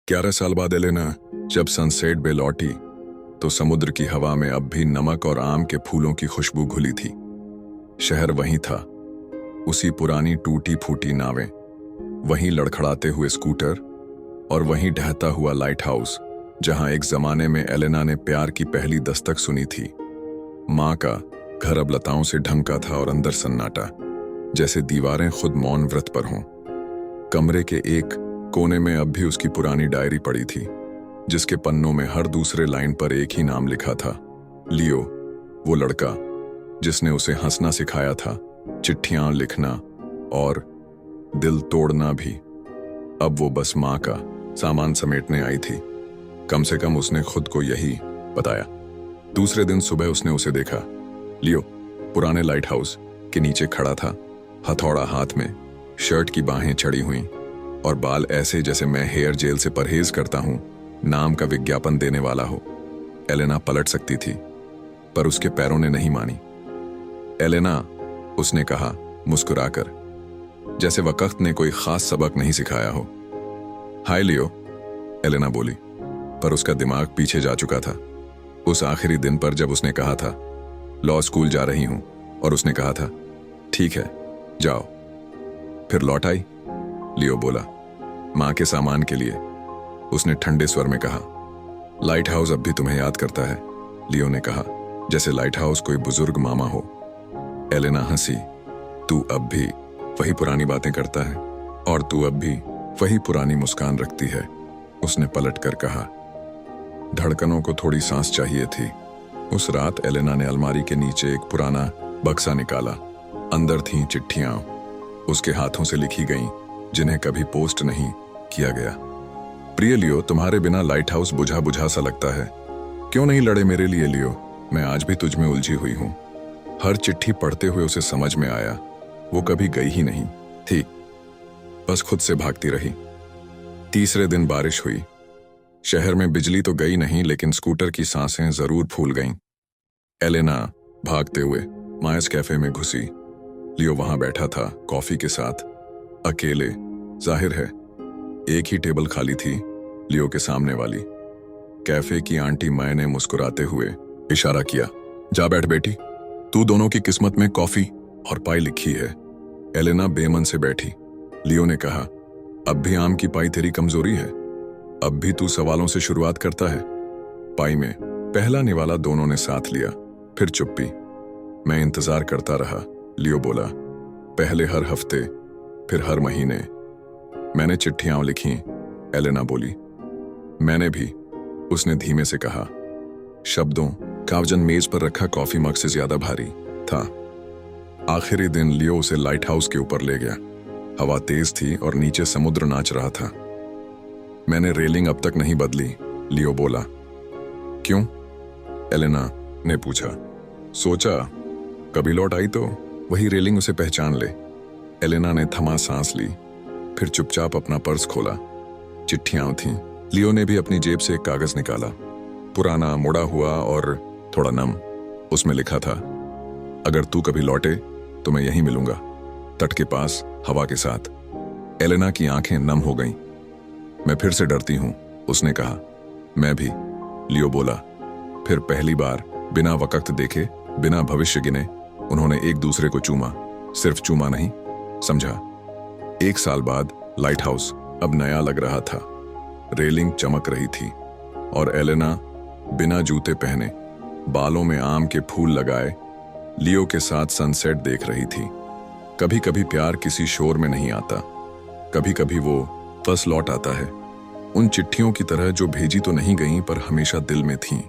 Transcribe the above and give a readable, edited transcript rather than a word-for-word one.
11 साल बाद एलेना जब सनसेट बे लौटी तो समुद्र की हवा में अब भी नमक और आम के फूलों की खुशबू घुली थी। शहर वहीं था, उसी पुरानी टूटी फूटी नावें, वहीं लड़खड़ाते हुए स्कूटर और वहीं ढहता हुआ लाइट हाउस जहां एक जमाने में एलेना ने प्यार की पहली दस्तक सुनी थी। माँ का घर अब लताओं से ढंका था और अंदर सन्नाटा, जैसे दीवारें खुद मौन व्रत पर हों। कमरे के एक कोने में अब भी उसकी पुरानी डायरी पड़ी थी, जिसके पन्नों में हर दूसरे लाइन पर एक ही नाम लिखा था, लियो। वो लड़का जिसने उसे हंसना सिखाया था, चिट्ठियां लिखना और दिल तोड़ना भी। अब वो बस माँ का सामान समेटने आई थी। कम से कम उसने खुद को यही बताया। दूसरे दिन सुबह उसने उसे देखा। लियो पुराने लाइट हाउस के नीचे खड़ा था, हथौड़ा हाथ में, शर्ट की बाहें चढ़ी हुई और बाल ऐसे जैसे मैं हेयर जेल से परहेज करता हूं, नाम का विज्ञापन देने वाला हो। एलेना पलट सकती थी, पर उसके पैरों ने नहीं मानी। एलेना, उसने कहा मुस्कुराकर, जैसे वक्त ने कोई खास सबक नहीं सिखाया हो। हाय लियो, एलेना बोली, पर उसका दिमाग पीछे जा चुका था। उस आखिरी दिन पर जब उसने कहा था लॉ स्कूल जा रही हूं, और उसने कहा था ठीक है जाओ, फिर लौट आई। लियो बोला, मां के सामान के लिए। उसने ठंडे स्वर में कहा, लाइट हाउस अब भी तुम्हें याद करता है। लियो ने कहा, जैसे लाइट हाउस कोई बुजुर्ग मामा हो। एलेना हंसी, तू अब भी वही पुरानी बातें करता है और तू अब भी वही पुरानी मुस्कान रखती है, उसने पलट कर कहा। धड़कनों को थोड़ी सांस चाहिए थी। उस रात एलेना ने अलमारी के नीचे एक पुराना बक्सा निकाला। अंदर थीं चिट्ठियां, उसके हाथों से लिखी गईं, जिन्हें कभी पोस्ट नहीं किया गया। प्रिय लियो, तुम्हारे बिना लाइट हाउस बुझा बुझा सा लगता है। क्यों नहीं लड़े मेरे लिए लियो? मैं आज भी तुझ में उलझी हुई हूं। हर चिट्ठी पढ़ते हुए उसे समझ में आया, वो कभी गई ही नहीं थी, बस खुद से भागती रही। तीसरे दिन बारिश हुई। शहर में बिजली तो गई नहीं, लेकिन स्कूटर की सांसें जरूर फूल गईं। एलेना भागते हुए मायस कैफे में घुसी। लियो वहां बैठा था, कॉफी के साथ, अकेले। जाहिर है एक ही टेबल खाली थी, लियो के सामने वाली। कैफे की आंटी माय ने मुस्कुराते हुए इशारा किया, जा बैठ बेटी, तू दोनों की किस्मत में कॉफी और पाई लिखी है। एलेना बेमन से बैठी। लियो ने कहा, अब भी आम की पाई तेरी कमजोरी है? अब भी तू सवालों से शुरुआत करता है? पाई में पहला निवाला दोनों ने साथ लिया, फिर चुप्पी। मैं इंतजार करता रहा, लियो बोला, पहले हर हफ्ते, फिर हर महीने। मैंने चिट्ठियां लिखी, एलेना बोली। मैंने भी, उसने धीमे से कहा। शब्दों का वजन मेज पर रखा कॉफी मग से ज्यादा भारी था। आखिरी दिन लियो उसे लाइट हाउस के ऊपर ले गया। हवा तेज थी और नीचे समुद्र नाच रहा था। मैंने रेलिंग अब तक नहीं बदली, लियो बोला। क्यों? एलेना ने पूछा। सोचा कभी लौट आई तो वही रेलिंग उसे पहचान ले। एलेना ने थमा सांस ली, फिर चुपचाप अपना पर्स खोला। चिट्ठियां थीं। लियो ने भी अपनी जेब से एक कागज निकाला, पुराना, मुड़ा हुआ और थोड़ा नम। उसमें लिखा था, अगर तू कभी लौटे तो मैं यहीं मिलूंगा, तट के पास, हवा के साथ। एलेना की आंखें नम हो गईं। मैं फिर से डरती हूं, उसने कहा। मैं भी, लियो बोला। फिर पहली बार बिना वक्त देखे, बिना भविष्य गिने, उन्होंने एक दूसरे को चूमा। सिर्फ चूमा नहीं, समझा। 1 साल बाद लाइट हाउस अब नया लग रहा था। रेलिंग चमक रही थी और एलेना बिना जूते पहने, बालों में आम के फूल लगाए, लियो के साथ सनसेट देख रही थी। कभी कभी प्यार किसी शोर में नहीं आता, कभी कभी वो बस लौट आता है, उन चिट्ठियों की तरह जो भेजी तो नहीं गईं पर हमेशा दिल में थीं।